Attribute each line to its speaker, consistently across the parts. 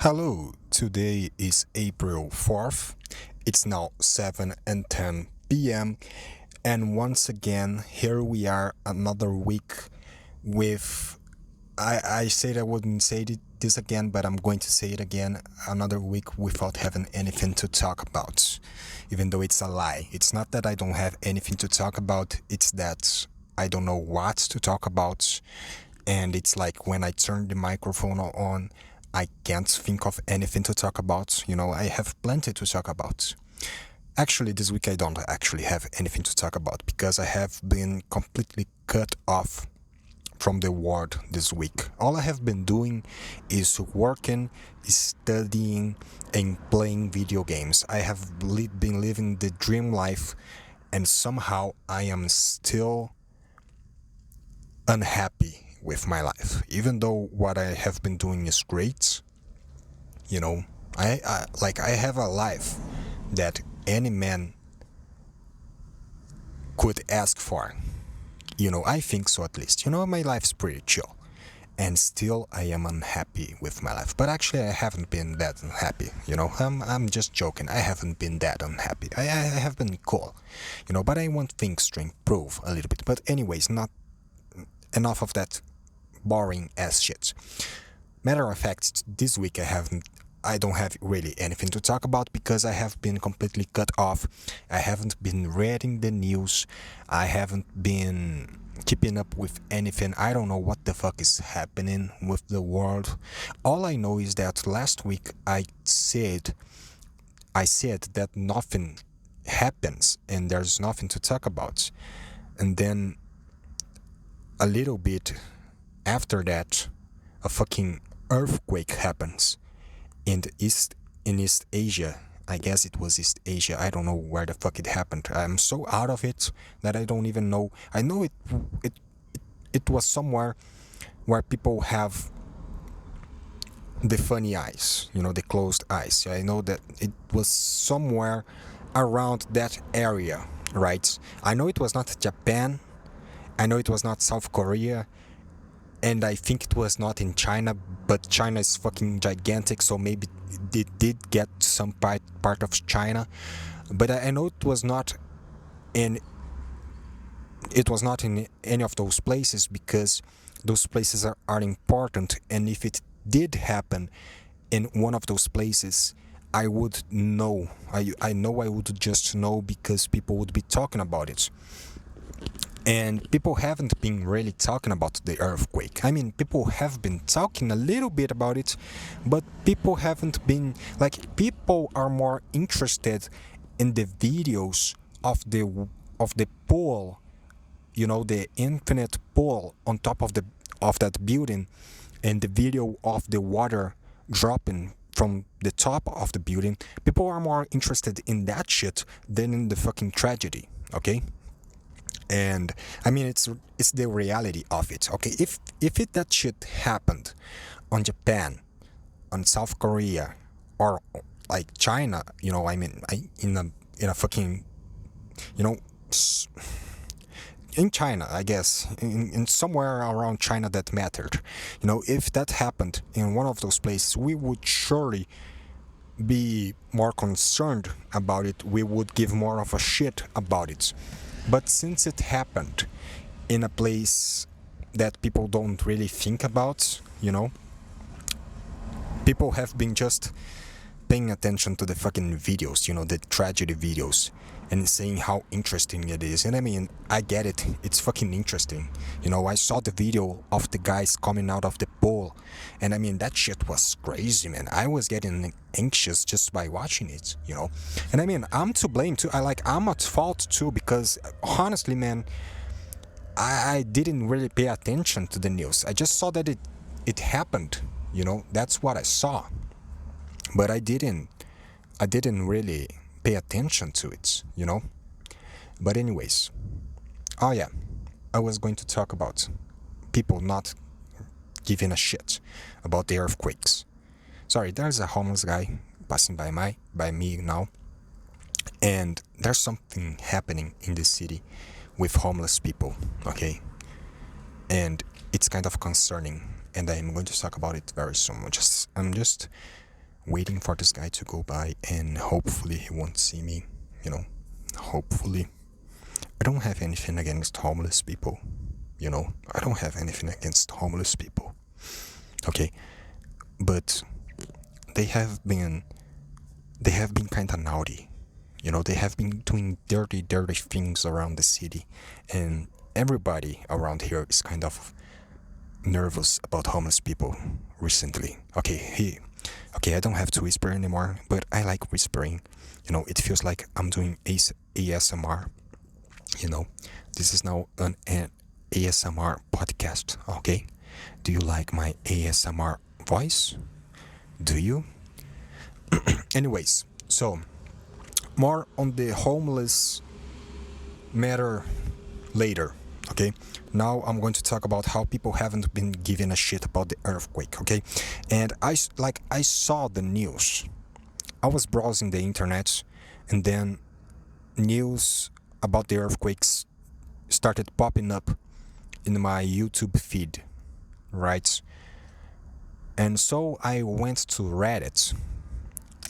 Speaker 1: Hello, today is April 4th. It's now 7 and 10 p.m. And once again, here we are another week with. I said I wouldn't say this again, but I'm going to say it again. Another week without having anything to talk about. Even though it's a lie. It's not that I don't have anything to talk about, it's that I don't know what to talk about. And it's like when I turn the microphone on, I can't think of anything to talk about. I have plenty to talk about. Actually, this week I don't actually have anything to talk about because I have been completely cut off from the world this week. All I have been doing is working, studying, and playing video games. I have been living the dream life, and somehow I am still unhappy with my life. Even though what I have been doing is great, you know, I have a life that any man could ask for. I think so at least. My life's pretty chill. And still I am unhappy with my life. But actually I haven't been that unhappy, I'm just joking. I haven't been that unhappy. I have been cool, but I want things to improve a little bit. But anyways, not enough of that boring ass shit. Matter of fact, this week I don't have really anything to talk about because I have been completely cut off. I haven't been reading the news. I haven't been keeping up with anything. I don't know what the fuck is happening with the world. All I know is that last week I said that nothing happens and there's nothing to talk about. And then a little bit after that, a fucking earthquake happens in East Asia. I guess it was East Asia. I don't know where the fuck it happened. I'm so out of it that I don't even know. I know it was somewhere where people have the funny eyes, the closed eyes. I know that it was somewhere around that area, right? I know it was not Japan. I know it was not South Korea. And I think it was not in China, but China is fucking gigantic, so maybe it did get some part of China. But I know in it was not in any of those places because those places are important, and if it did happen in one of those places, I would know. I know I would just know because people would be talking about it. And people haven't been really talking about the earthquake. I mean, people have been talking a little bit about it, but people haven't been people are more interested in the videos of the pool, the infinite pool on top of that building, and the video of the water dropping from the top of the building. People are more interested in that shit than in the fucking tragedy, okay? And I mean, it's the reality of it. Okay, if that shit happened on Japan, on South Korea, or like China, I mean, in a fucking, you know, in China, I guess, in somewhere around China that mattered. If that happened in one of those places, we would surely be more concerned about it. We would give more of a shit about it. But since it happened in a place that people don't really think about, people have been just paying attention to the fucking videos, the tragedy videos, and saying how interesting it is. And I mean, I get it. It's fucking interesting. I saw the video of the guys coming out of the pool, and I mean, that shit was crazy, man. I was getting anxious just by watching it. And I mean, I'm to blame too. I'm at fault too, because honestly, man, I didn't really pay attention to the news. I just saw that it happened. That's what I saw. But I didn't really pay attention to it. But anyways, oh yeah, I was going to talk about people not giving a shit about the earthquakes. Sorry, there's a homeless guy passing by me now, and there's something happening in the city with homeless people, okay? And it's kind of concerning, and I'm going to talk about it very soon. I'm just waiting for this guy to go by, and hopefully he won't see me, you know, hopefully. I don't have anything against homeless people, you know, I don't have anything against homeless people, okay, but they have been kind of naughty, you know, they have been doing dirty things around the city, and everybody around here is kind of nervous about homeless people recently. Okay, I don't have to whisper anymore, but I like whispering. You know, it feels like I'm doing ASMR. You know, this is now an ASMR podcast, okay? Do you like my ASMR voice? Do you? Anyways, so more on the homeless matter later, okay? Now I'm going to talk about how people haven't been giving a shit about the earthquake, okay? And I saw the news. I was browsing the internet, and then news about the earthquakes started popping up in my YouTube feed, right? And so I went to Reddit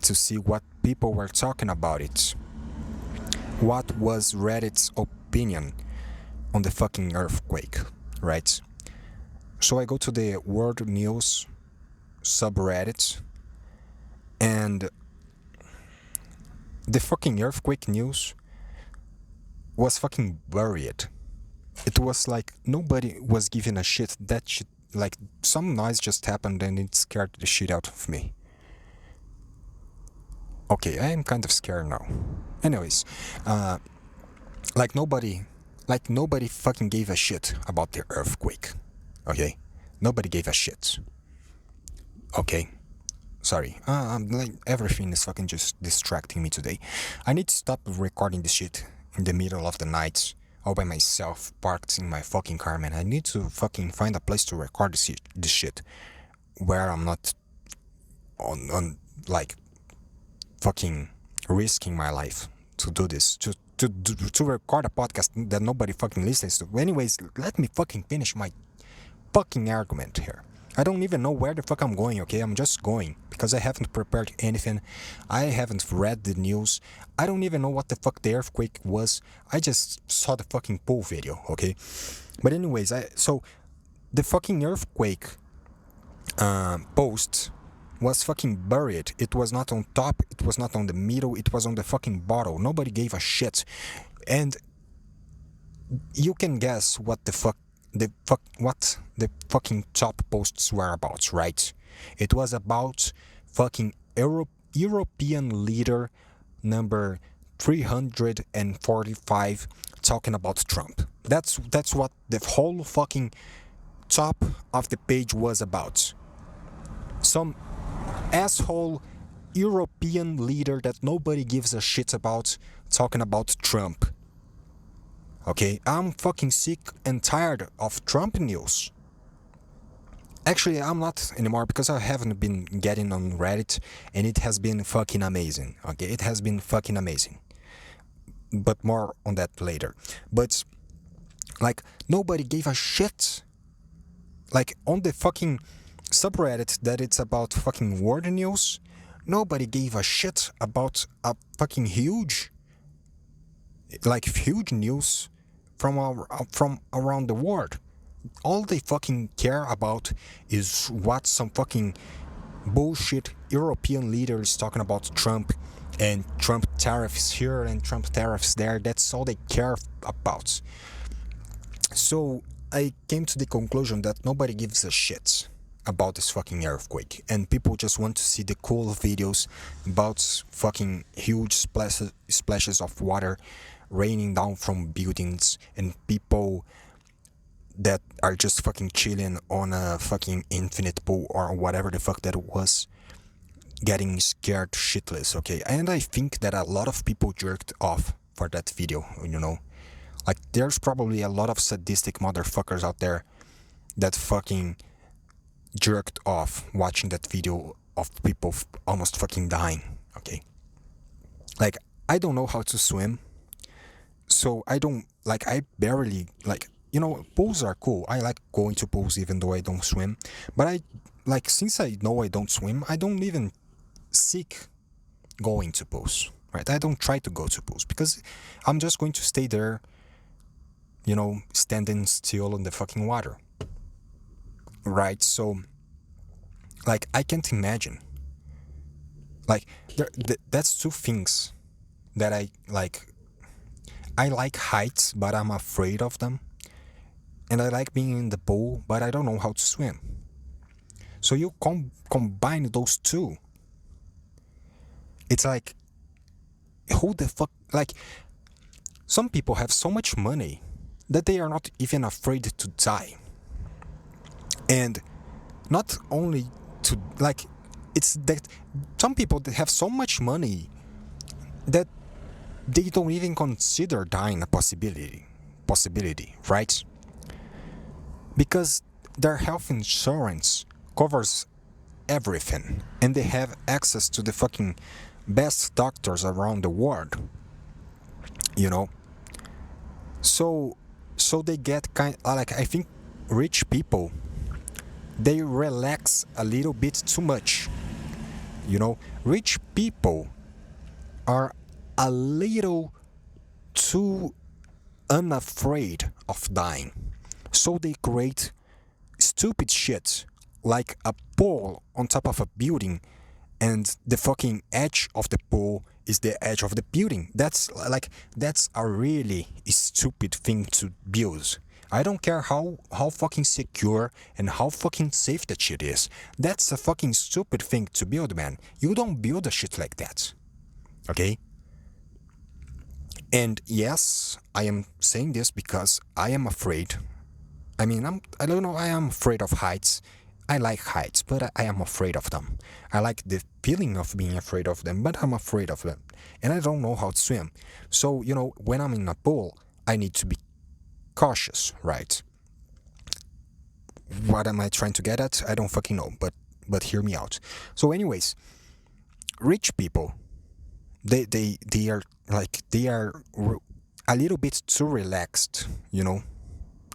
Speaker 1: to see what people were talking about it. What was Reddit's opinion on the fucking earthquake, right? So I go to the World News subreddit, and the fucking earthquake news was fucking buried. It was like nobody was giving a shit. That shit, like, some noise just happened and it scared the shit out of me. Okay, I am kind of scared now. Anyways, like nobody fucking gave a shit about the earthquake. Okay, nobody gave a shit. Okay, sorry. Like everything is fucking just distracting me today. I need to stop recording this shit in the middle of the night, all by myself, parked in my fucking car, man. I need to fucking find a place to record this shit where I'm not on like fucking risking my life to do this, to record a podcast that nobody fucking listens to. Anyways, let me fucking finish my fucking argument here. I don't even know where the fuck I'm going, okay? I'm just going because I haven't prepared anything. I haven't read the news. I don't even know what the fuck the earthquake was. I just saw the fucking pool video, okay? But anyways, so the fucking earthquake post was fucking buried. It was not on top, it was not on the middle, it was on the fucking bottom. Nobody gave a shit. And you can guess what the fucking top posts were about, right? It was about fucking European leader number 345 talking about Trump. That's what the whole fucking top of the page was about. Some asshole European leader that nobody gives a shit about talking about Trump. Okay, I'm fucking sick and tired of Trump news. Actually, I'm not anymore because I haven't been getting on Reddit, and it has been fucking amazing. Okay, it has been fucking amazing. But more on that later. But like nobody gave a shit. Like on the fucking subreddit that it's about fucking world news, nobody gave a shit about a fucking huge news from around the world. All they fucking care about is what some fucking bullshit European leaders talking about Trump and Trump tariffs here and Trump tariffs there. That's all they care about. So I came to the conclusion that nobody gives a shit about this fucking earthquake, and people just want to see the cool videos about fucking huge splashes of water raining down from buildings, and people that are just fucking chilling on a fucking infinite pool or whatever the fuck that it was, getting scared shitless, okay? And I think that a lot of people jerked off for that video, you know? Like, there's probably a lot of sadistic motherfuckers out there that fucking jerked off watching that video of people almost fucking dying, okay? Like, I don't know how to swim, so I barely, you know, pools are cool. I like going to pools even though I don't swim, but since I know I don't swim, I don't even seek going to pools, right? I don't try to go to pools because I'm just going to stay there, standing still in the fucking water, right? So, like, I can't imagine. Like, that's two things that I like. I like heights, but I'm afraid of them. And I like being in the pool, but I don't know how to swim. So you combine those two. It's like, who the fuck? Like, some people have so much money that they are not even afraid to die. And not only to, like, it's that some people that have so much money that they don't even consider dying a possibility, right? Because their health insurance covers everything and they have access to the fucking best doctors around the world, so they get like, I think rich people, they relax a little bit too much. Rich people are a little too unafraid of dying. So they create stupid shit like a pole on top of a building, and the fucking edge of the pole is the edge of the building. That's a really stupid thing to build. I don't care how fucking secure and how fucking safe that shit is. That's a fucking stupid thing to build, man. You don't build a shit like that. Okay? And yes, I am saying this because I am afraid. I mean, I don't know, I am afraid of heights. I like heights, but I am afraid of them. I like the feeling of being afraid of them, but I'm afraid of them. And I don't know how to swim. So, when I'm in a pool, I need to be cautious, right? What am I trying to get at? I don't fucking know, but hear me out. So anyways, rich people, they are a little bit too relaxed,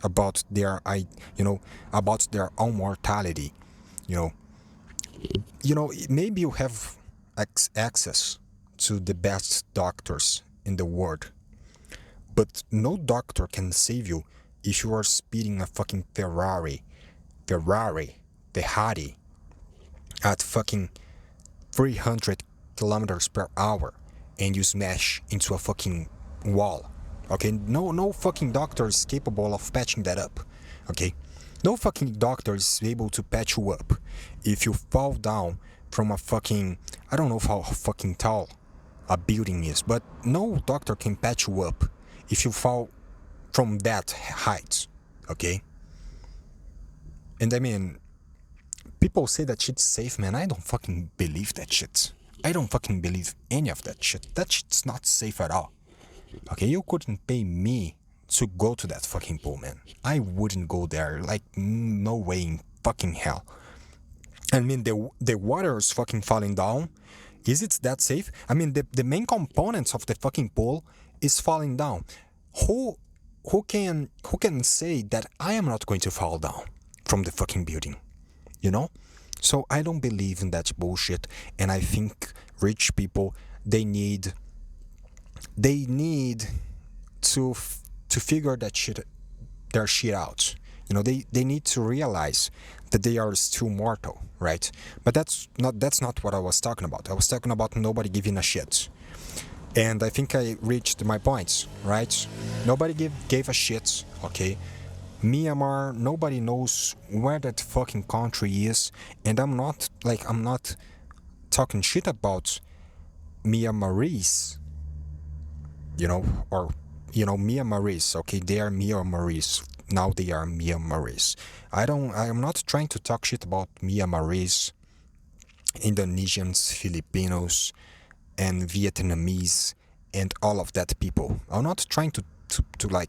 Speaker 1: about their about their own mortality. Maybe you have access to the best doctors in the world, but no doctor can save you if you are speeding a fucking Ferrari at fucking 300 kilometers per hour and you smash into a fucking wall. Okay, no fucking doctor is capable of patching that up. Okay, no fucking doctor is able to patch you up if you fall down from a fucking, I don't know how fucking tall a building is, but no doctor can patch you up if you fall from that height. Okay, and I mean, people say that shit's safe, man. I don't fucking believe that shit. I don't fucking believe any of that shit. That shit's not safe at all. Okay, you couldn't pay me to go to that fucking pool, man. I wouldn't go there. Like, no way in fucking hell. I mean, the water is fucking falling down. Is it that safe? I mean, the main components of the fucking pool is falling down. Who can say that I am not going to fall down from the fucking building? So I don't believe in that bullshit, and I think rich people, they need to figure their shit out. They need to realize that they are still mortal, right? But that's not what I was talking about. I was talking about nobody giving a shit. And I think I reached my points, right? Nobody gave a shit, okay? Myanmar, nobody knows where that fucking country is, and I'm not talking shit about Myanmarese, Myanmarese, okay, they are Myanmarese, now they are Myanmarese. I'm not trying to talk shit about Myanmarese, Indonesians, Filipinos, and Vietnamese, and all of that people. I'm not trying to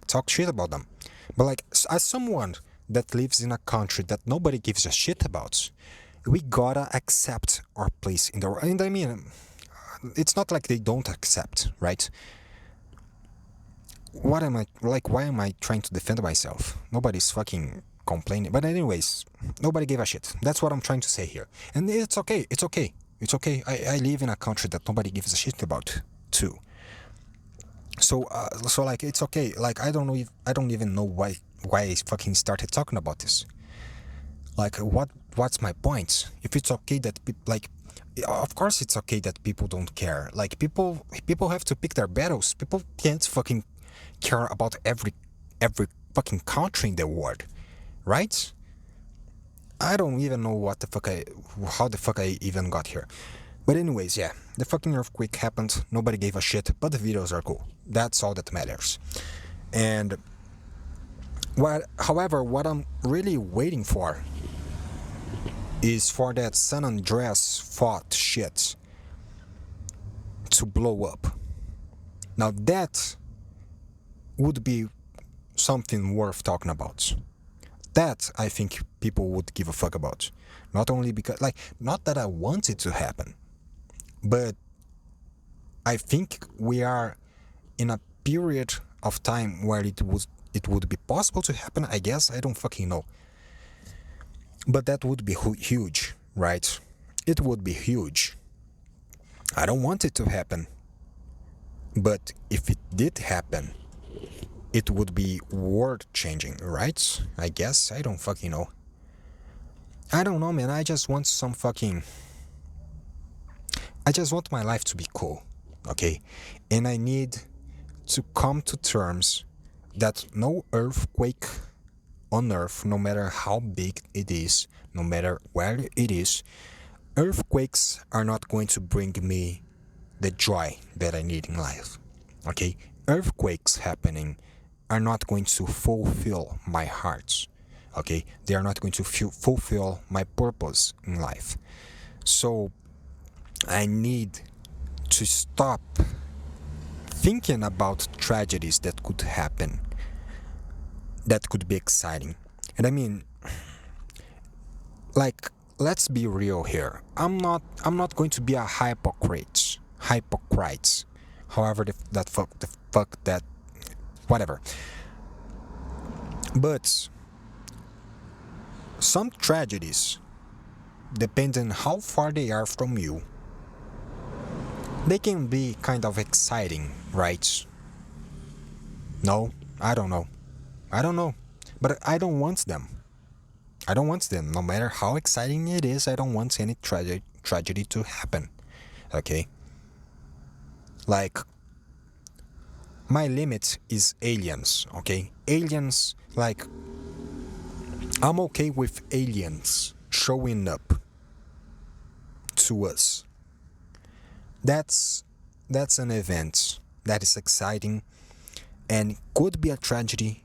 Speaker 1: talk shit about them. But as someone that lives in a country that nobody gives a shit about, we gotta accept our place in the world. And I mean, it's not like they don't accept, right? Why am I trying to defend myself? Nobody's fucking complaining. But anyways, nobody gave a shit. That's what I'm trying to say here. And it's okay. It's okay. I live in a country that nobody gives a shit about too. So like it's okay. Like I don't know if I don't even know why I fucking started talking about this. Like what's my point? If it's okay that like of course it's okay that people don't care. Like people have to pick their battles. People can't fucking care about every fucking country in the world, right? I don't even know how the fuck I even got here. But anyways, yeah, the fucking earthquake happened. Nobody gave a shit, but the videos are cool. That's all that matters. And however, what I'm really waiting for is for that San Andreas fault shit to blow up. Now that would be something worth talking about. That I think people would give a fuck about. Not only because, like, not that I want it to happen, but I think we are in a period of time where it would be possible to happen. I guess I don't fucking know, but that would be huge, right? It would be huge. I don't want it to happen, but if it did happen, it would be world changing, right? I guess I don't fucking know. I don't know, man. I just want some fucking. I just want my life to be cool, okay? And I need to come to terms that no earthquake on Earth, no matter how big it is, no matter where it is, earthquakes are not going to bring me the joy that I need in life, okay? Earthquakes happening are not going to fulfill my heart, okay? They are not going to fulfill my purpose in life. So I need to stop thinking about tragedies that could happen, that could be exciting. And I mean, like, let's be real here. I'm not going to be a hypocrite. However the fuck that whatever. But some tragedies, depending how far they are from you, they can be kind of exciting, right? No, I don't know. I don't know. But I don't want them. I don't want them. No matter how exciting it is, I don't want any tragedy to happen. Okay? Like, my limit is aliens, okay? Aliens, like, I'm okay with aliens showing up to us. That's an event that is exciting and could be a tragedy,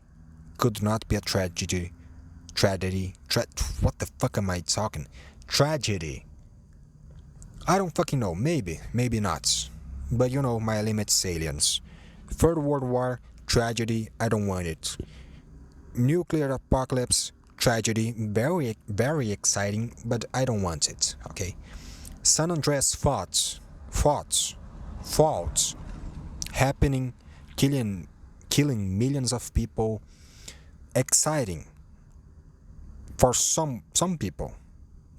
Speaker 1: could not be a tragedy. What the fuck am I talking? Tragedy. I don't fucking know. Maybe not. But you know, my limit's aliens. Third World War, tragedy. I don't want it. Nuclear apocalypse, tragedy. Very exciting, but I don't want it. Okay. San Andreas faults, happening, killing millions of people. Exciting for some people,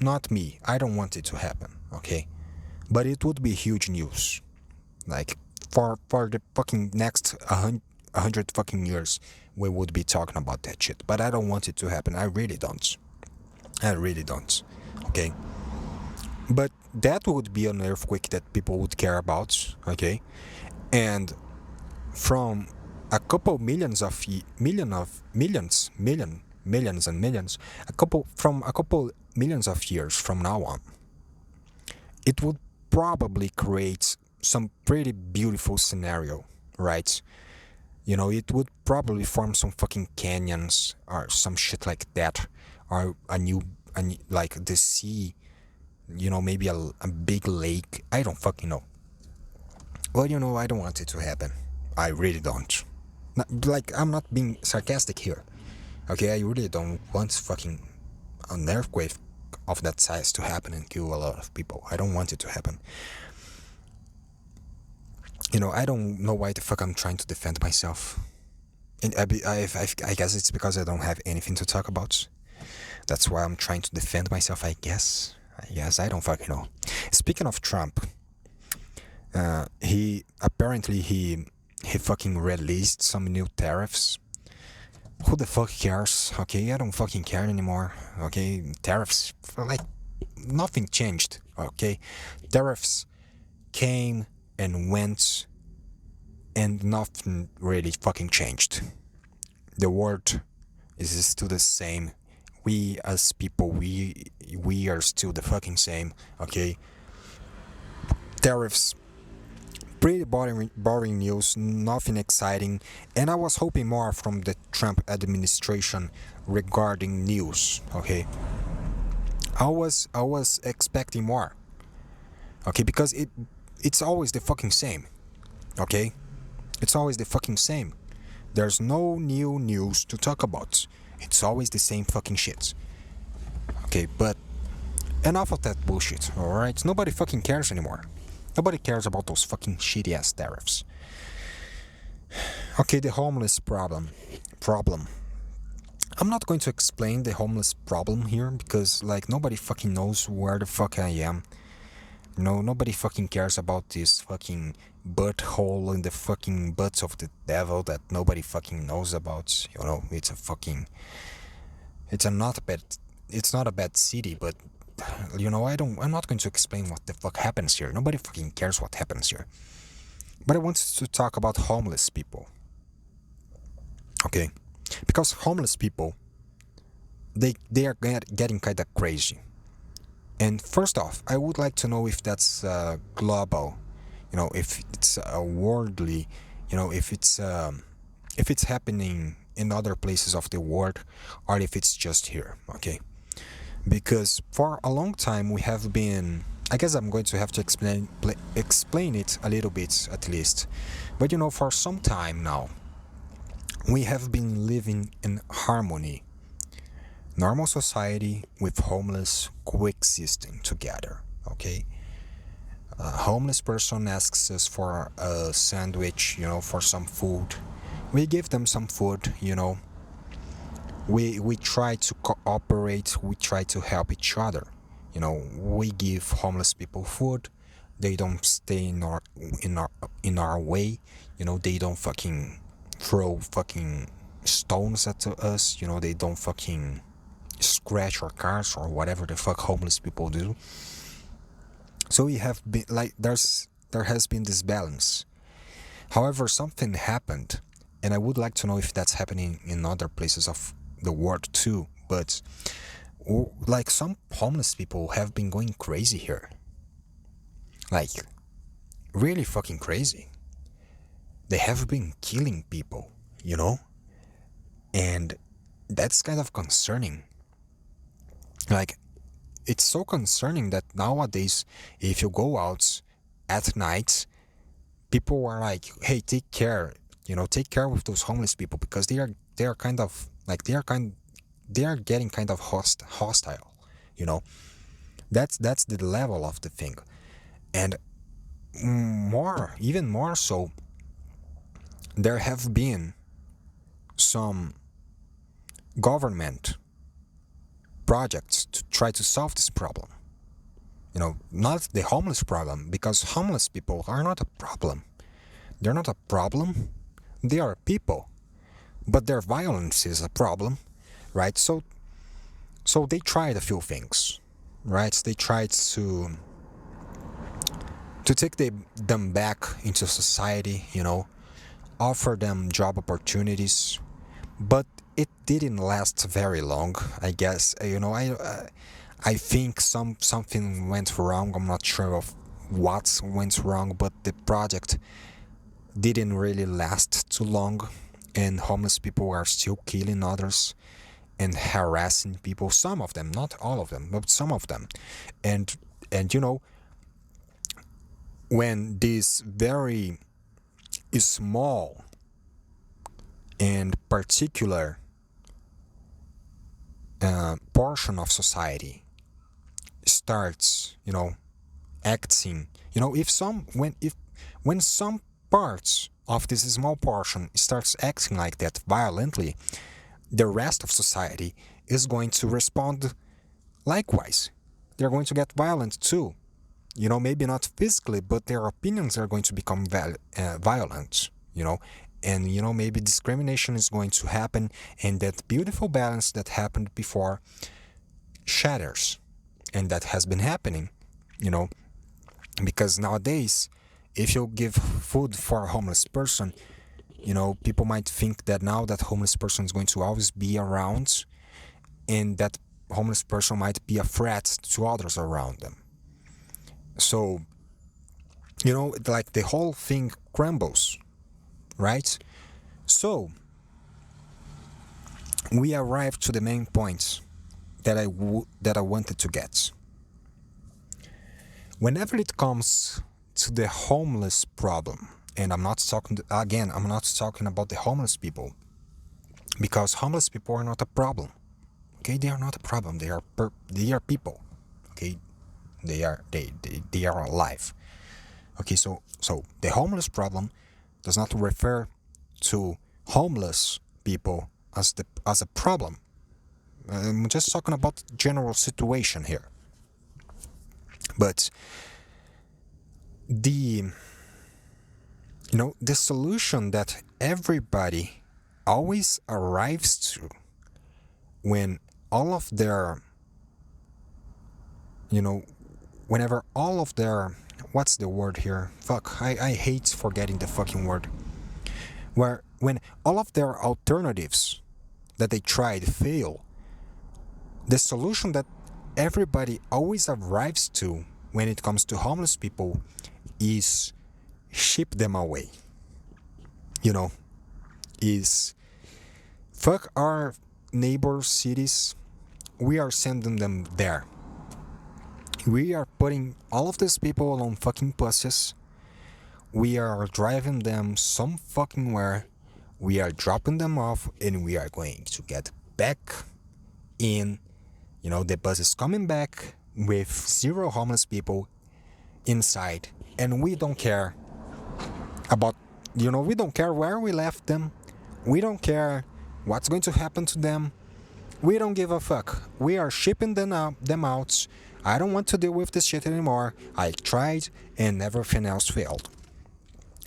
Speaker 1: not me. I don't want it to happen, okay? But it would be huge news, like for the fucking next 100 fucking years, we would be talking about that shit. But I don't want it to happen. I really don't. Okay. But that would be an earthquake that people would care about, okay? And from a couple millions of millions and millions, a couple millions of years from now on, it would probably create some pretty beautiful scenario, right? You know, it would probably form some fucking canyons or some shit like that, or like the sea, you know, maybe a big lake. I don't fucking know. Well, you know, I don't want it to happen. I really don't. Like, I'm not being sarcastic here. Okay, I really don't want fucking an earthquake of that size to happen and kill a lot of people. I don't want it to happen. You know, I don't know why the fuck I'm trying to defend myself. And I guess it's because I don't have anything to talk about. That's why I'm trying to defend myself, I guess. Yes, I don't fucking know. Speaking of Trump, he apparently he fucking released some new tariffs. Who the fuck cares? Okay, I don't fucking care anymore. Okay, tariffs, like nothing changed. Okay, tariffs came and went, and nothing really fucking changed. The world is still the same. We as people, we are still the fucking same. Okay, tariffs, pretty boring news, nothing exciting, and I was hoping more from the Trump administration regarding news. Okay, I was expecting more. Okay, because it's always the fucking same. Okay, it's always the fucking same. There's no new news to talk about. It's always the same fucking shit. Okay, but enough of that bullshit, alright? Nobody fucking cares anymore. Nobody cares about those fucking shitty ass tariffs. Okay, the homeless problem. Problem. I'm not going to explain the homeless problem here because, like, nobody fucking knows where the fuck I am. No, nobody fucking cares about this fucking butthole in the fucking butts of the devil that nobody fucking knows about. You know, it's a fucking. It's a not bad. It's not a bad city, but you know, I'm not going to explain what the fuck happens here. Nobody fucking cares what happens here. But I wanted to talk about homeless people. Okay, because homeless people, they are getting kind of crazy. And first off, I would like to know if that's global, you know, if it's worldly, you know, if it's happening in other places of the world, or if it's just here. Okay, because for a long time we have been. I guess I'm going to have to explain it a little bit at least, but you know, for some time now, we have been living in harmony, normal society with homeless coexisting together. Okay, a homeless person asks us for a sandwich, you know, for some food. We give them some food, you know. We try to cooperate. We try to help each other. You know, we give homeless people food. They don't stay in our way. You know, they don't fucking throw fucking stones at us. You know, they don't fucking scratch our cars or whatever the fuck homeless people do. So we have been like there has been this balance. However, something happened, and I would like to know if that's happening in other places of the world too. But like some homeless people have been going crazy here, like really fucking crazy. They have been killing people, you know, and that's kind of concerning. Like, it's so concerning that nowadays, if you go out at night, people are like, "Hey, take care, you know, take care with those homeless people because they are kind of like they are getting kind of hostile, you know." That's the level of the thing, and even more so, there have been some government projects to try to solve this problem. You know, not the homeless problem, because homeless people are not a problem. They're not a problem. They are people, but their violence is a problem, right? So they tried a few things, right? They tried to take them back into society, you know, offer them job opportunities, but it didn't last very long. I guess you know I think something went wrong. I'm not sure of what went wrong, but the project didn't really last too long, and homeless people are still killing others and harassing people. Some of them, not all of them, but some of them, and you know, when this very small and particular portion of society starts, you know, acting, you know, when some parts of this small portion starts acting like that violently, the rest of society is going to respond likewise. they're going to get violent too. Maybe not physically, but their opinions are going to become violent, and maybe discrimination is going to happen, and that beautiful balance that happened before shatters. And that has been happening, because nowadays, if you give food for a homeless person, people might think that now that homeless person is going to always be around, and that homeless person might be a threat to others around them. So, like the whole thing crumbles, right? So, we arrived to the main point that I wanted to get. Whenever it comes to the homeless problem, and I'm not talking about the homeless people, because homeless people are not a problem. Okay, they are not a problem. They are people. Okay, they are alive. Okay, so the homeless problem does not refer to homeless people as a problem. I'm just talking about the general situation here. But the solution that everybody always arrives to when all of their whenever all of their, what's the word here? Fuck, I hate forgetting the fucking word. When all of their alternatives that they tried fail, the solution that everybody always arrives to when it comes to homeless people is ship them away. Is fuck our neighbor cities, we are sending them there. We are putting all of these people on fucking buses. We are driving them some fucking where. We are dropping them off, and we are going to get back in. The bus is coming back with 0 homeless people inside, and we don't care about, we don't care where we left them. We don't care what's going to happen to them. We don't give a fuck. We are shipping them out. I don't want to deal with this shit anymore. I tried and everything else failed.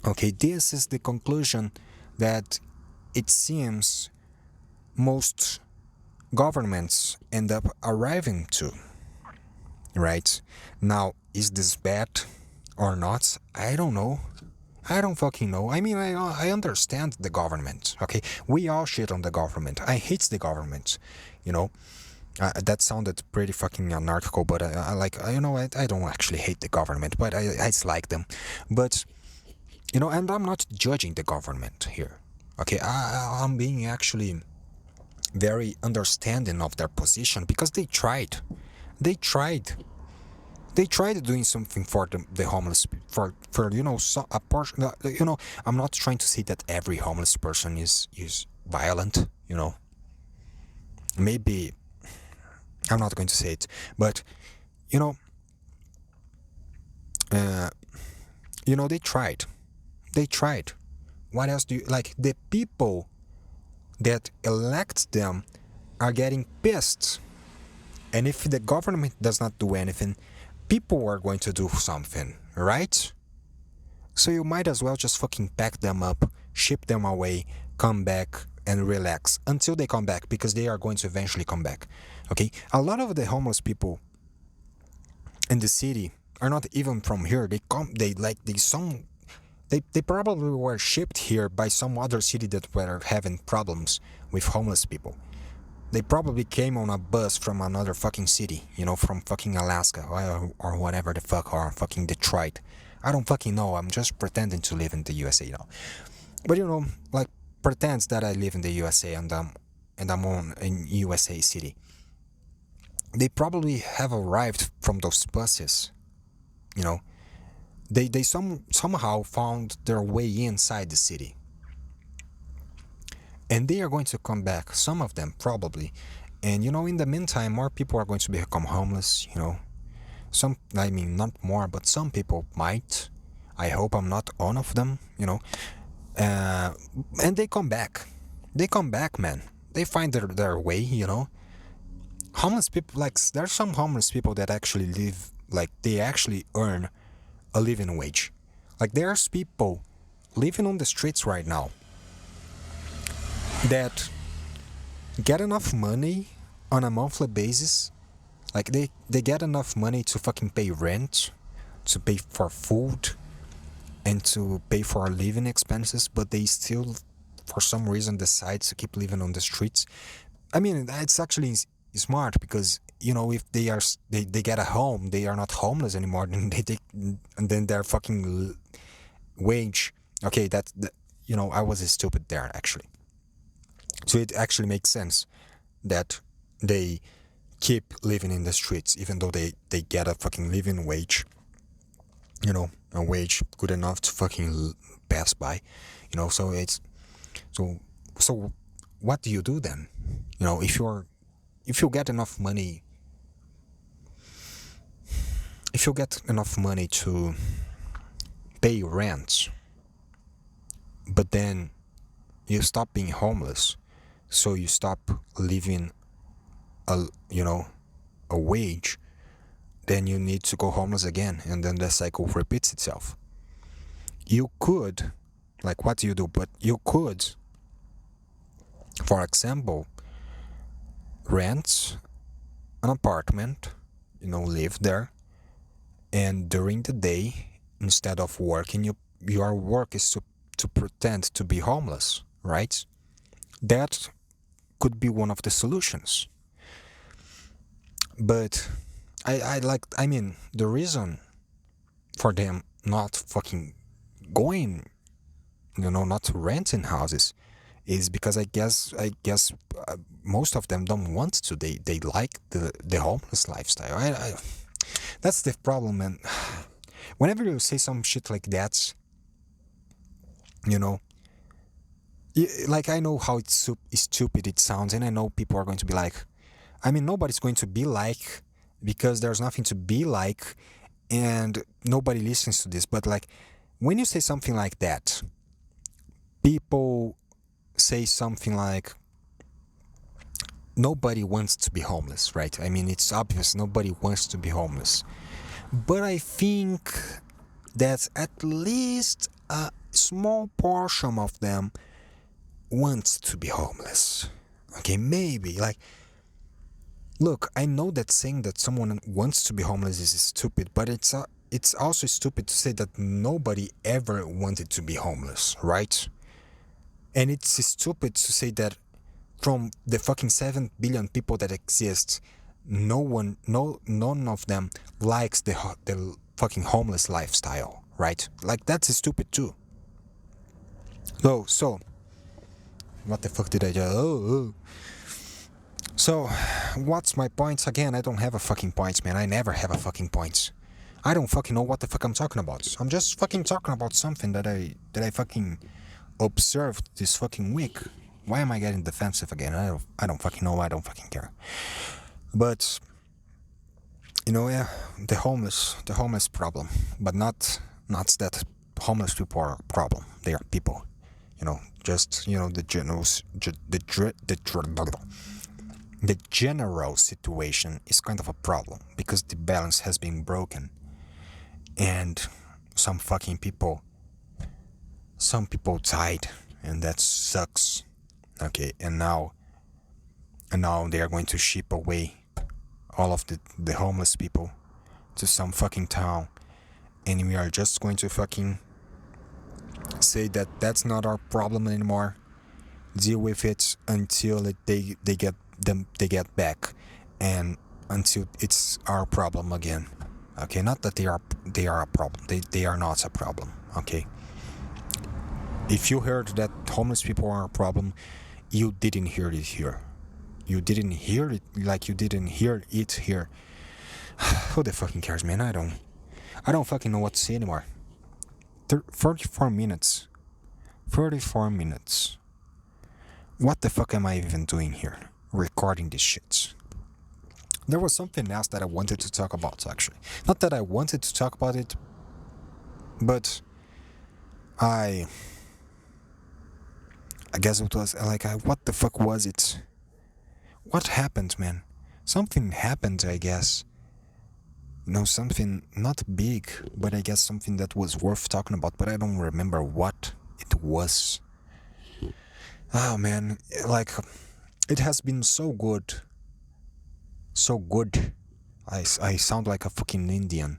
Speaker 1: Okay, this is the conclusion that it seems most governments end up arriving to. Right? Now, is this bad or not? I don't know. I don't fucking know. I mean, I understand the government, okay? We all shit on the government. I hate the government, that sounded pretty fucking anarchical, but I don't actually hate the government, but I dislike them. But, and I'm not judging the government here, okay? I'm being actually very understanding of their position, because they tried. They tried doing something for the homeless, for a portion. I'm not trying to say that every homeless person is violent. Maybe I'm not going to say it, but they tried. They tried. What else do you like? The people that elect them are getting pissed, and if the government does not do anything, people are going to do something, right? So you might as well just fucking pack them up, ship them away, come back, and relax until they come back, because they are going to eventually come back. Okay? A lot of the homeless people in the city are not even from here. They probably were shipped here by some other city that were having problems with homeless people. They probably came on a bus from another fucking city, from fucking Alaska or whatever the fuck, or fucking Detroit. I don't fucking know. I'm just pretending to live in the USA now. But like, pretends that I live in the USA and I'm on in USA city. They probably have arrived from those buses. They somehow found their way inside the city. And they are going to come back, some of them probably. And in the meantime, more people are going to become homeless, Some, I mean, not more, but some people might. I hope I'm not one of them, And they come back. They come back, man. They find their way, homeless people, like, there's some homeless people that actually live, like, they actually earn a living wage. Like, there's people living on the streets right now that get enough money on a monthly basis. Like, they get enough money to fucking pay rent, to pay for food, and to pay for living expenses, but they still, for some reason, decide to keep living on the streets. I mean, it's actually smart because, you know, if they get a home, they are not homeless anymore. Then they take, and then their fucking wage. Okay, you know, I was stupid there actually. So it actually makes sense that they keep living in the streets even though they get a fucking living wage. You know, a wage good enough to fucking pass by. You know, so it's so so. What do you do then? You know, if you get enough money, if you get enough money to pay rent, but then you stop being homeless, so you stop living a, you know, a wage, then you need to go homeless again, and then the cycle repeats itself. You could, like, what do you do? But you could, for example, rent an apartment, you know, live there, and during the day, instead of working, your work is to pretend to be homeless, right? That could be one of the solutions. But I mean, the reason for them not fucking going, you know, not renting houses is because I guess most of them don't want to. They like the homeless lifestyle. That's the problem, and whenever you say some shit like that, you know, like, I know how stupid it sounds, and I know people are going to be like, I mean, nobody's going to be like, because there's nothing to be like, and nobody listens to this. But, like, when you say something like that, people say something like, nobody wants to be homeless, right? I mean, it's obvious nobody wants to be homeless. But I think that at least a small portion of them wants to be homeless. Okay, maybe, like, look, I know that saying that someone wants to be homeless is stupid, but it's also stupid to say that nobody ever wanted to be homeless, right? And it's stupid to say that from the fucking 7 billion people that exist, none of them likes the fucking homeless lifestyle, right? Like, that's stupid too. So what the fuck did I do? Oh. So, what's my points? Again, I don't have a fucking points, man. I never have a fucking points. I don't fucking know what the fuck I'm talking about. I'm just fucking talking about something that I fucking observed this fucking week. Why am I getting defensive again? I don't fucking know. I don't fucking care. But, you know, yeah, the homeless problem, but not that homeless people are a problem. They are people. You know, just, you know, the general situation is kind of a problem because the balance has been broken, and some people died, and that sucks. Okay, and now they are going to ship away all of the homeless people to some fucking town, and we are just going to fucking say that that's not our problem anymore. Deal with it until they get back, and until it's our problem again. Okay, not that they are a problem. They are not a problem. Okay. If you heard that homeless people are a problem, you didn't hear it here. You didn't hear it like you didn't hear it here. Who the fucking cares, man? I don't fucking know what to say anymore. 34 minutes. 34 minutes. What the fuck am I even doing here? Recording this shit. There was something else that I wanted to talk about, actually. Not that I wanted to talk about it, but I guess it was like, what the fuck was it? What happened, man? something happened, I guess. Something not big, but I guess something that was worth talking about, but I don't remember what it was. Oh man, like, it has been so good. So good. I sound like a fucking Indian.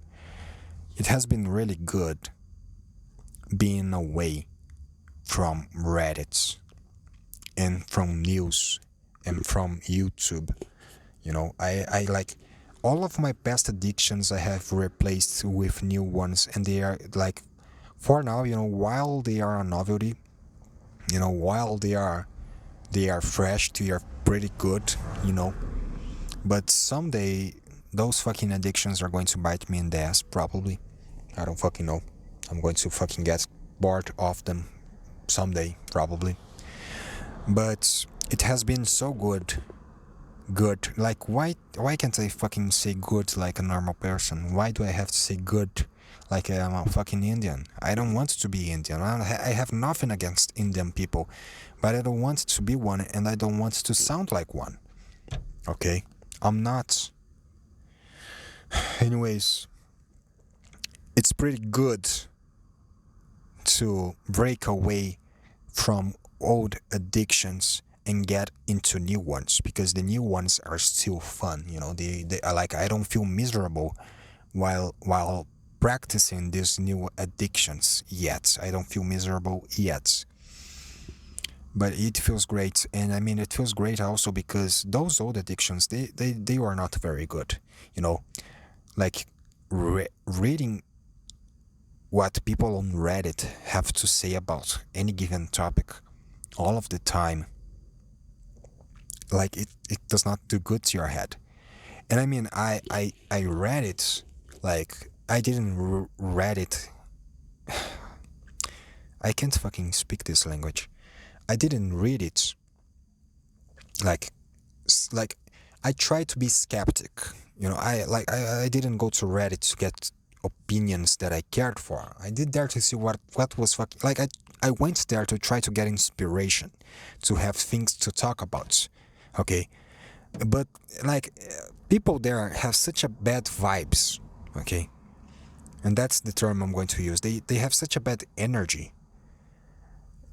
Speaker 1: It has been really good being away from Reddit and from news and from YouTube. I like all of my past addictions I have replaced with new ones, and they are like, for now, while they are a novelty, while they are fresh, they are pretty good, but someday those fucking addictions are going to bite me in the ass, probably. I don't fucking know. I'm going to fucking get bored of them someday, probably. But it has been so good. Good. Like, why can't I fucking say good like a normal person? Why do I have to say good like I'm a fucking Indian? I don't want to be Indian. I have nothing against Indian people, but I don't want to be one, and I don't want to sound like one. Okay? I'm not. Anyways, it's pretty good to break away from old addictions and get into new ones, because the new ones are still fun. They are like, I don't feel miserable while practicing these new addictions yet. I don't feel miserable yet, but it feels great. And I mean, it feels great also because those old addictions, they were not very good. Like reading what people on Reddit have to say about any given topic all of the time, like, it does not do good to your head. And I mean, I read it, like, I didn't read it. I can't fucking speak this language. I didn't read it like like I tried to be skeptic. I didn't go to Reddit to get opinions that I cared for. I did there to see what was fucking, like, I went there to try to get inspiration, to have things to talk about. Okay? But like, people there have such a bad vibes, okay? And that's the term I'm going to use. They have such a bad energy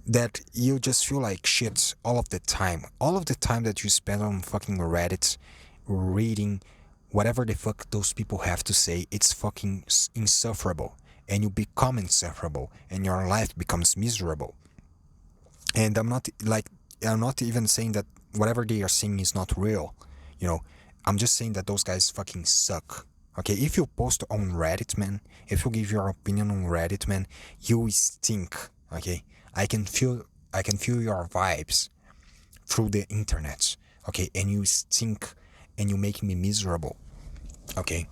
Speaker 1: that you just feel like shit all of the time. All of the time that you spend on fucking Reddit reading whatever the fuck those people have to say, it's fucking insufferable. And you become insufferable, and your life becomes miserable. And I'm not even saying that whatever they are saying is not real. I'm just saying that those guys fucking suck. Okay, if you post on Reddit, man, if you give your opinion on Reddit, man, you stink. Okay, I can feel your vibes through the internet. Okay, and you stink, and you make me miserable. Okay,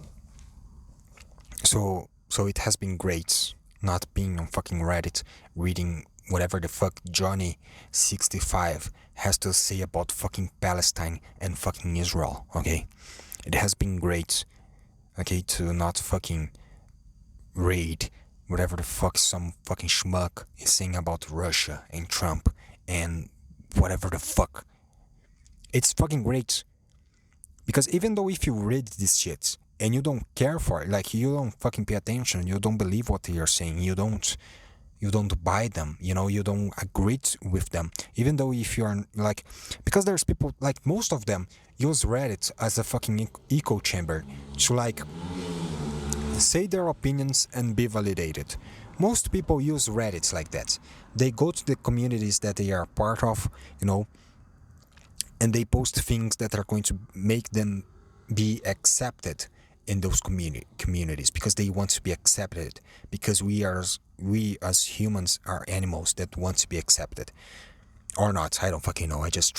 Speaker 1: so it has been great not being on fucking Reddit, reading whatever the fuck Johnny 65 has to say about fucking Palestine and fucking Israel. Okay, it has been great, okay, to not fucking read whatever the fuck some fucking schmuck is saying about Russia and Trump and whatever the fuck. It's fucking great, because even though if you read this shit and you don't care for it, like, you don't fucking pay attention, you don't believe what they are saying, you don't buy them, you don't agree with them, even though if you are like, because there's people, like, most of them use Reddit as a fucking echo chamber to, like, say their opinions and be validated. Most people use Reddit like that. They go to the communities that they are part of, and they post things that are going to make them be accepted in those communities, because they want to be accepted, because we as humans are animals that want to be accepted, or not. I don't fucking know. I just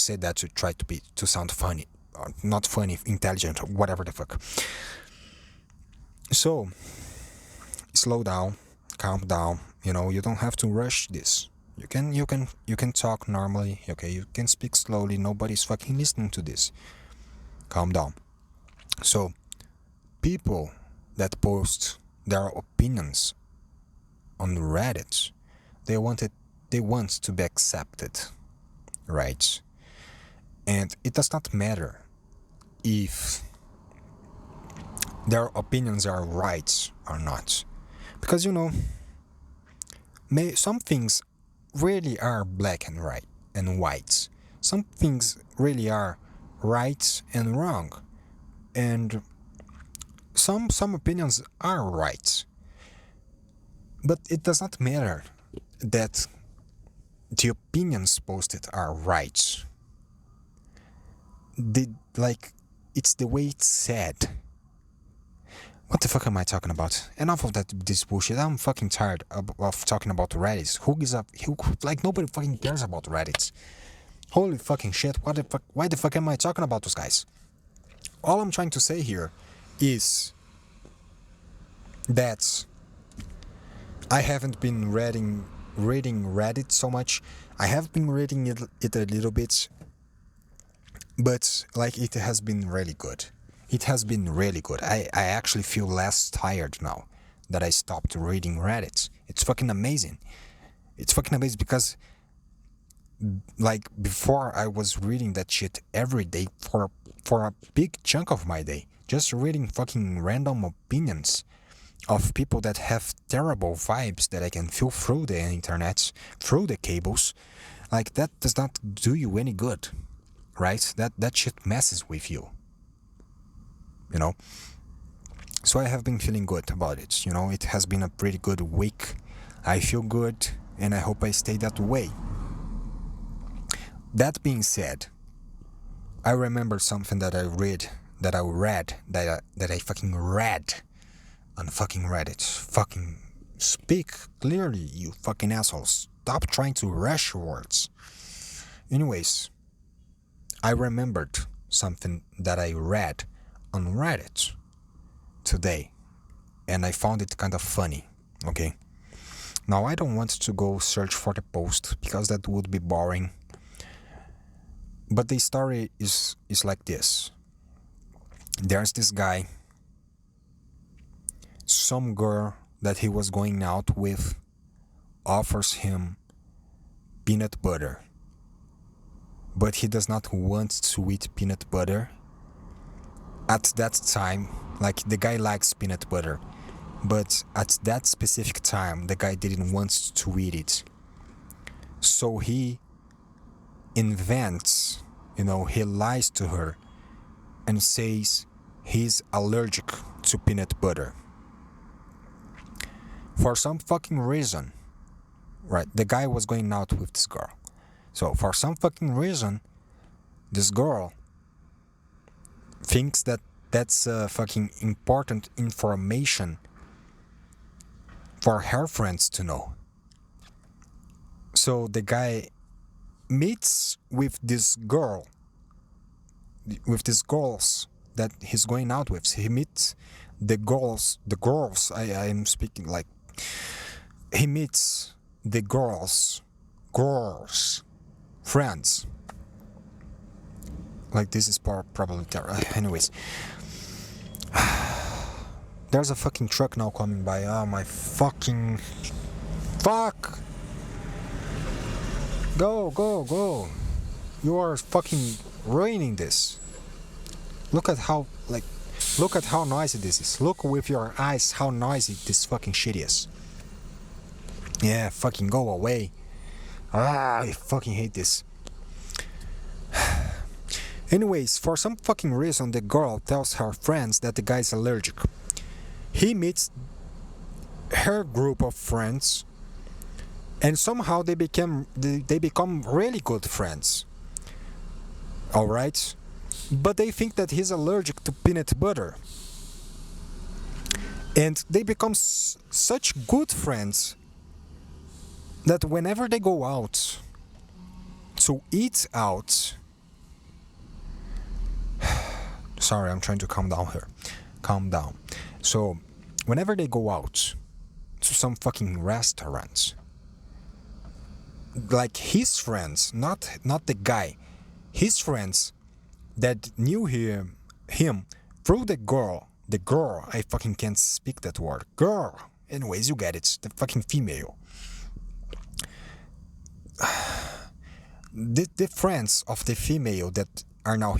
Speaker 1: said that to try to sound funny, or not funny, intelligent, or whatever the fuck. So slow down, calm down. You don't have to rush this. You can talk normally. Okay, you can speak slowly. Nobody's fucking listening to this. Calm down. So, people that post their opinions on Reddit, they want to be accepted, right? And it does not matter if their opinions are right or not. Because some things really are black and white. Some things really are right and wrong. And some opinions are right. But it does not matter that the opinions posted are right. It's the way it's said. What the fuck am I talking about? Enough of this bullshit. I'm fucking tired of talking about Reddit. Who gives up? Nobody fucking cares about Reddit. Holy fucking shit. Why the fuck am I talking about those guys? All I'm trying to say here is that I haven't been reading Reddit so much. I have been reading it a little bit, but it has been really good. It has been really good. I actually feel less tired now that I stopped reading Reddit. It's fucking amazing. It's fucking amazing because before I was reading that shit every day for a big chunk of my day, just reading fucking random opinions of people that have terrible vibes that I can feel through the internet, through the cables. That does not do you any good, right? That shit messes with you. So I have been feeling good about it. It has been a pretty good week. I feel good, and I hope I stay that way. That being said, I remember something that I fucking read on fucking Reddit. Fucking speak clearly, you fucking assholes. Stop trying to rush words. Anyways, I remembered something that I read on Reddit today, and I found it kind of funny, okay? Now, I don't want to go search for the post, because that would be boring. But the story is like this. There's this guy, some girl that he was going out with offers him peanut butter. But he does not want to eat peanut butter at that time. The guy likes peanut butter, but at that specific time the guy didn't want to eat it. So he invents, he lies to her and says he's allergic to peanut butter. For some fucking reason, right? The guy was going out with this girl. So for some fucking reason, this girl thinks that that's fucking important information for her friends to know. So the guy meets with this girl, with these girls that he's going out with. He meets the girls, I'm speaking he meets the girls, friends. This is probably terrible. Anyways, there's a fucking truck now coming by. Oh my fucking fuck! Go! You are fucking ruining this. Look at how noisy this is. Look with your eyes how noisy this fucking shit is. Yeah, fucking go away. I fucking hate this. Anyways, for some fucking reason, the girl tells her friends that the guy's allergic. He meets her group of friends, and somehow they become really good friends. Alright? But they think that he's allergic to peanut butter. And they become such good friends that whenever they go out to eat out... Sorry, I'm trying to calm down here. Calm down. So, whenever they go out to some fucking restaurants, his friends, not the guy, his friends that knew him through the girl, I fucking can't speak that word, girl, anyways, you get it, the fucking female. The friends of the female that are now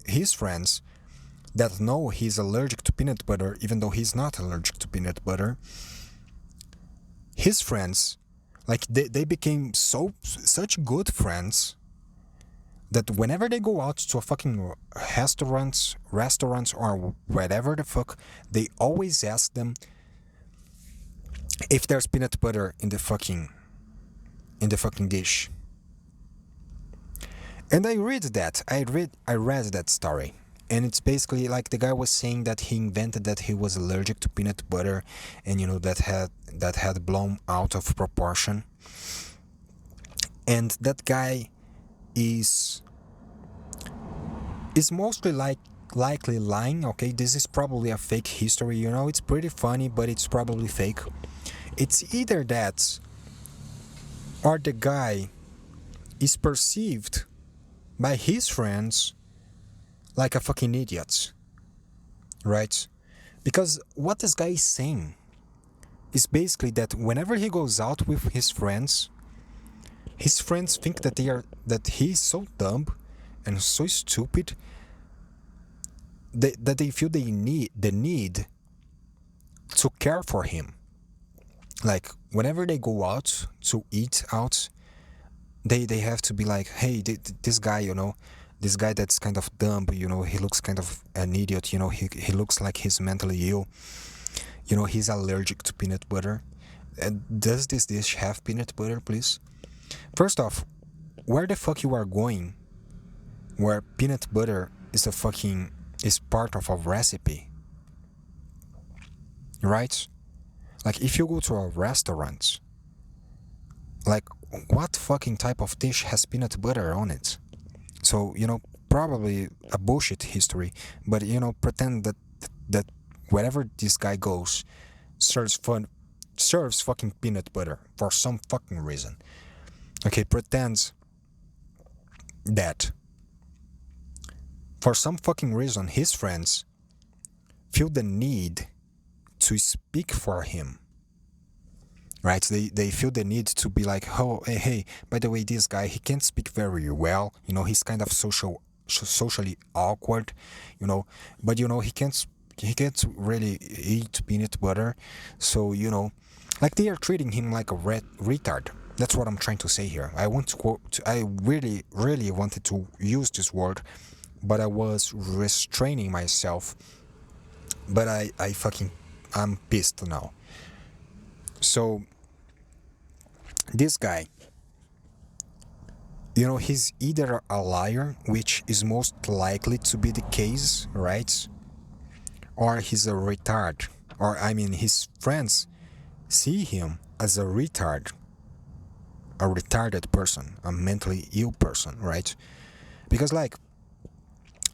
Speaker 1: his friends that know he's allergic to peanut butter, even though he's not allergic to peanut butter. His friends, like they became such good friends that whenever they go out to a fucking restaurants or whatever the fuck, they always ask them if there's peanut butter in the fucking dish. And I read that. I read that story. And it's basically like the guy was saying that he invented that he was allergic to peanut butter, and that had blown out of proportion. And that guy is mostly likely lying. Okay, this is probably a fake history. It's pretty funny, but it's probably fake. It's either that, or the guy is perceived by his friends like a fucking idiot, right? Because what this guy is saying is basically that whenever he goes out with his friends think that he's so dumb and so stupid that they feel the need to care for him. Like whenever they go out to eat out, they have to be like, hey, this guy, this guy that's kind of dumb, he looks kind of an idiot, he looks like he's mentally ill, he's allergic to peanut butter. And does this dish have peanut butter, please? First off, where the fuck you are going where peanut butter is part of a recipe, right? Like if you go to a restaurant, like what fucking type of dish has peanut butter on it? So, probably a bullshit history, but pretend that wherever this guy goes, serves fucking peanut butter for some fucking reason. Okay, pretends that for some fucking reason his friends feel the need to speak for him. Right, they feel the need to be like, oh, hey, by the way, this guy, he can't speak very well, he's kind of socially awkward, but he can't really eat peanut butter, so like they are treating him like a retard. That's what I'm trying to say here. I really wanted to use this word, but I was restraining myself, but I'm pissed now. So this guy, he's either a liar, which is most likely to be the case, right? Or he's a retard. Or, I mean, his friends see him as a retarded person, a mentally ill person, right? Because, like,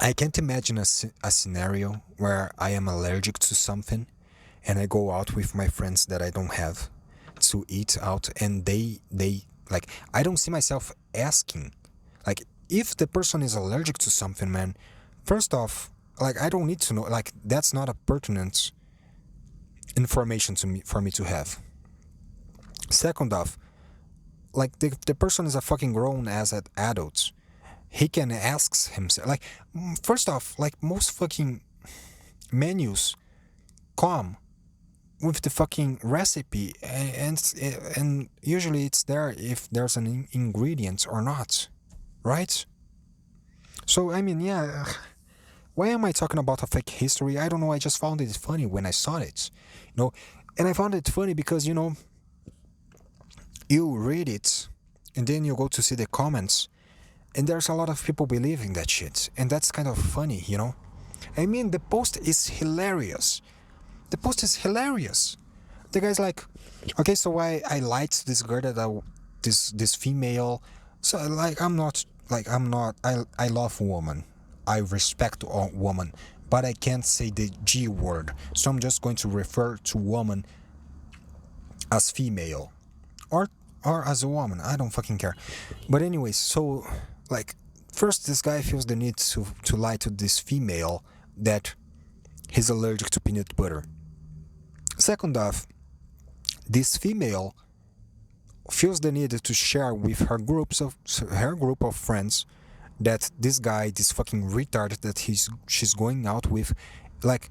Speaker 1: I can't imagine a scenario where I am allergic to something and I go out with my friends that I don't have to eat out, and they like, I don't see myself asking, like, if the person is allergic to something, man, first off, like, I don't need to know, like, that's not a pertinent information for me to have. Second off, like, the person is a fucking grown ass adult. He can ask himself, like, first off, like, most fucking menus come with the fucking recipe, and usually it's there if there's an ingredient or not, right? So I mean, yeah, why am I talking about a fake history? I don't know, I just found it funny when I saw it, and I found it funny because you read it and then you go to see the comments, and there's a lot of people believing that shit, and that's kind of funny. I mean, the post is hilarious. The guy's like, okay, so I liked this girl this female. So like, I love woman. I respect a woman, but I can't say the G word. So I'm just going to refer to woman as female, or as a woman. I don't fucking care. But anyways, so like, first this guy feels the need to lie to this female that he's allergic to peanut butter. Second off, this female feels the need to share with her group of friends that this guy, this fucking retard that she's going out with, like,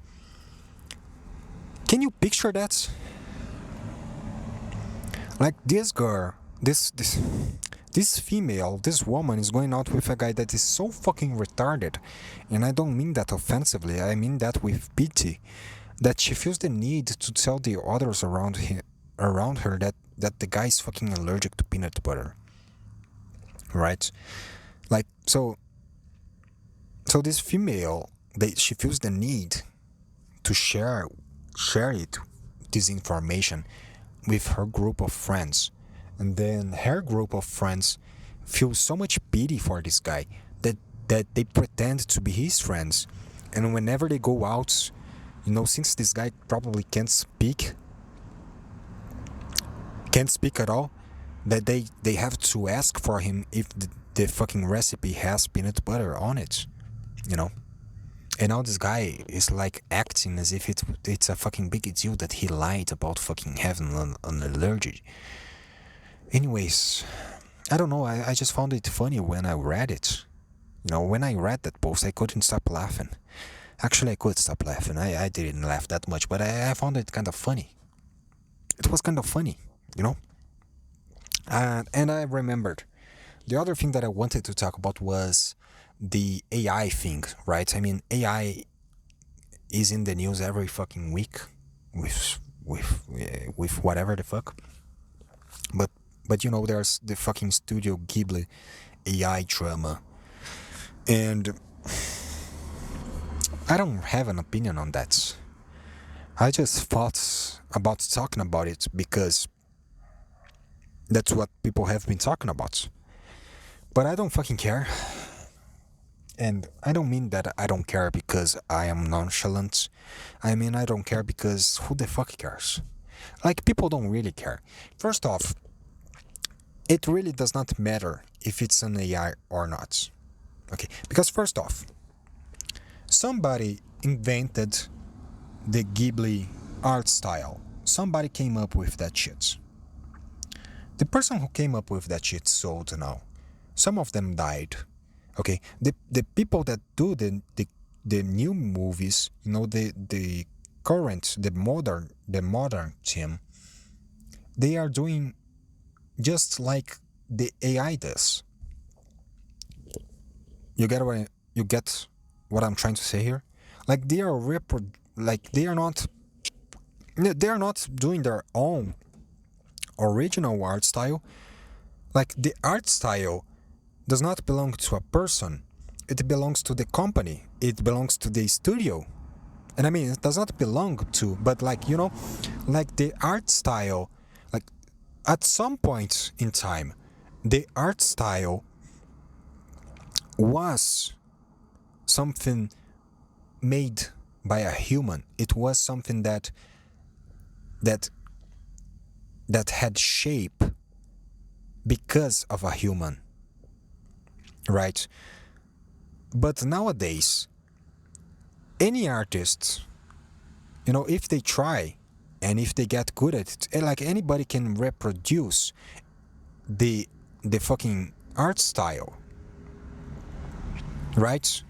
Speaker 1: can you picture that? Like this girl, this female, this woman is going out with a guy that is so fucking retarded, and I don't mean that offensively. I mean that with pity, that she feels the need to tell the others around her that the guy is fucking allergic to peanut butter, right? Like so this female, she feels the need to share it, this information, with her group of friends, and then her group of friends feel so much pity for this guy that they pretend to be his friends, and whenever they go out, since this guy probably can't speak at all, that they have to ask for him if the fucking recipe has peanut butter on it, you know. And now this guy is like acting as if it's a fucking big deal that he lied about fucking having an allergy. Anyways, I don't know, I just found it funny when I read it. When I read that post, I couldn't stop laughing. Actually, I could stop laughing. I didn't laugh that much, but I found it kind of funny. It was kind of funny, you know? And I remembered the other thing that I wanted to talk about was the AI thing, right? I mean, AI is in the news every fucking week with whatever the fuck. But there's the fucking Studio Ghibli AI drama, and I don't have an opinion on that. I just thought about talking about it because that's what people have been talking about. But I don't fucking care. And I don't mean that I don't care because I am nonchalant. I mean, I don't care because who the fuck cares? Like, people don't really care. First off, it really does not matter if it's an AI or not. Okay, because first off, somebody invented the Ghibli art style. Somebody came up with that shit. The person who came up with that shit is old now. Some of them died. Okay, the people that do the new movies, the current, the modern team, they are doing just like the AI does. You get what I'm trying to say here? Like they are not doing their own original art style. Like the art style does not belong to a person. It belongs to the company. It belongs to the studio. And I mean, it does not belong to, but like the art style, like at some point in time, the art style was something made by a human. It was something that had shape because of a human, right? But nowadays, any artist, if they try and if they get good at it, like anybody can reproduce the fucking art style, right?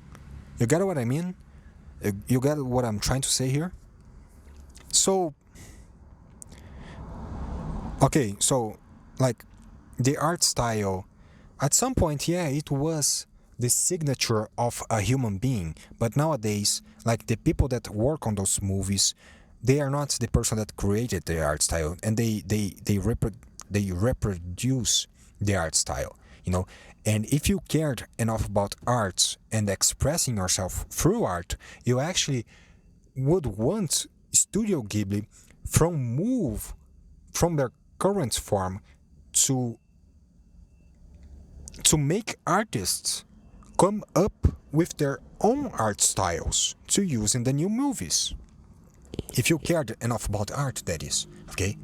Speaker 1: You get what I mean? You get what I'm trying to say here? So, okay, so like the art style, at some point, yeah, it was the signature of a human being. But nowadays, like the people that work on those movies, they are not the person that created the art style, and they reproduce the art style, And if you cared enough about art and expressing yourself through art, you actually would want Studio Ghibli move from their current form to make artists come up with their own art styles to use in the new movies. If you cared enough about art, that is, okay?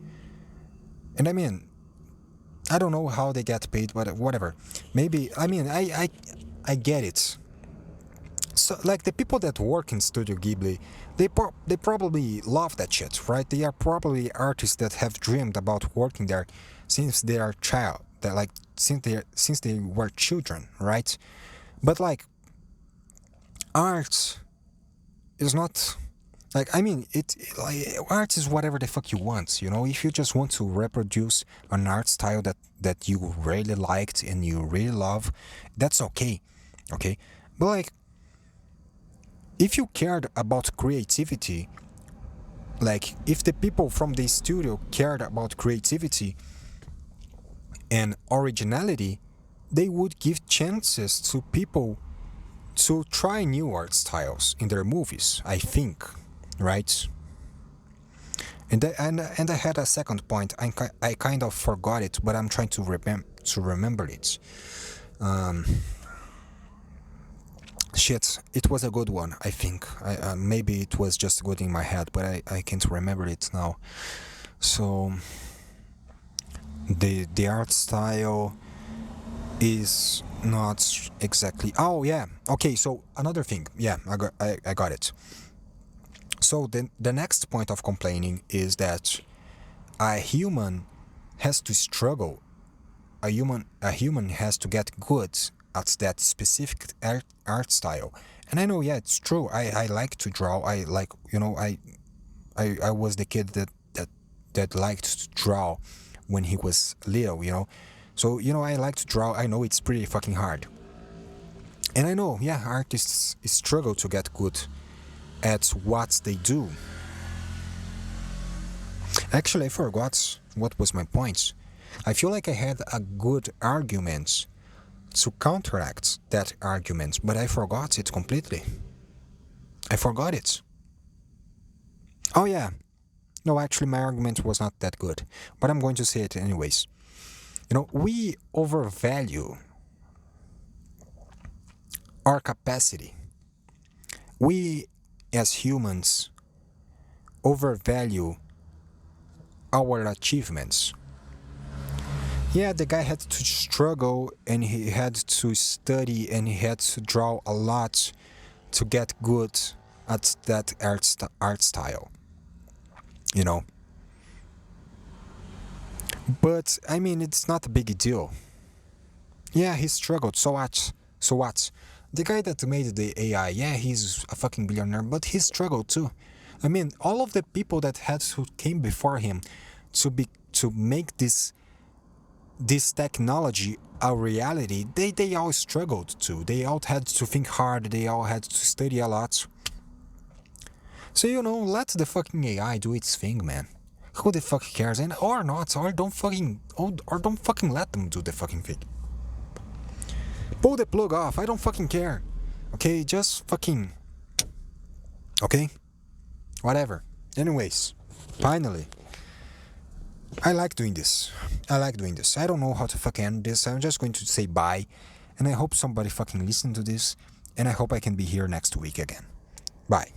Speaker 1: And I mean, I don't know how they get paid, but whatever. Maybe, I mean, I get it. So, like, the people that work in Studio Ghibli, they probably love that shit, right? They are probably artists that have dreamed about working there since they are child, that like since they were children, right? But like, art is not like, I mean, like, art is whatever the fuck you want, you know. If you just want to reproduce an art style that you really liked and you really love, that's okay, okay. But like, if you cared about creativity, like if the people from the studio cared about creativity and originality, they would give chances to people to try new art styles in their movies, I think, right? And I had a second point. I kind of forgot it, but I'm trying to remember it. Um, Shit, it was a good one. I think. Maybe it was just good in my head, but I can't remember it now. So the art style is not exactly. Oh yeah. Okay. So another thing. Yeah, I got it. So the next point of complaining is that a human has to struggle. A human has to get good at that specific art style. And I know, yeah, it's true. I like to draw. I like, I was the kid that liked to draw when he was little, you know. So, I like to draw. I know it's pretty fucking hard. And I know, yeah, artists struggle to get good at what they do. Actually, I forgot what was my point. I feel like I had a good argument to counteract that argument, but I forgot it completely. I forgot it. Oh, yeah. No, actually, my argument was not that good, but I'm going to say it anyways. We overvalue our capacity. We, as humans, overvalue our achievements. Yeah, the guy had to struggle and he had to study and he had to draw a lot to get good at that art style, you know. But I mean, it's not a big deal. Yeah, he struggled. So what? So what? The guy that made the AI, yeah, he's a fucking billionaire, but he struggled too. I mean, all of the people that had who came before him to make this technology a reality, they all struggled too. They all had to think hard. They all had to study a lot. So let the fucking AI do its thing, man. Who the fuck cares? And or not, or don't fucking let them do the fucking thing. Pull the plug off. I don't fucking care. Okay, just fucking. Okay, whatever. Anyways, finally, I like doing this. I don't know how to fucking end this. I'm just going to say bye, and I hope somebody fucking listen to this, and I hope I can be here next week again. Bye.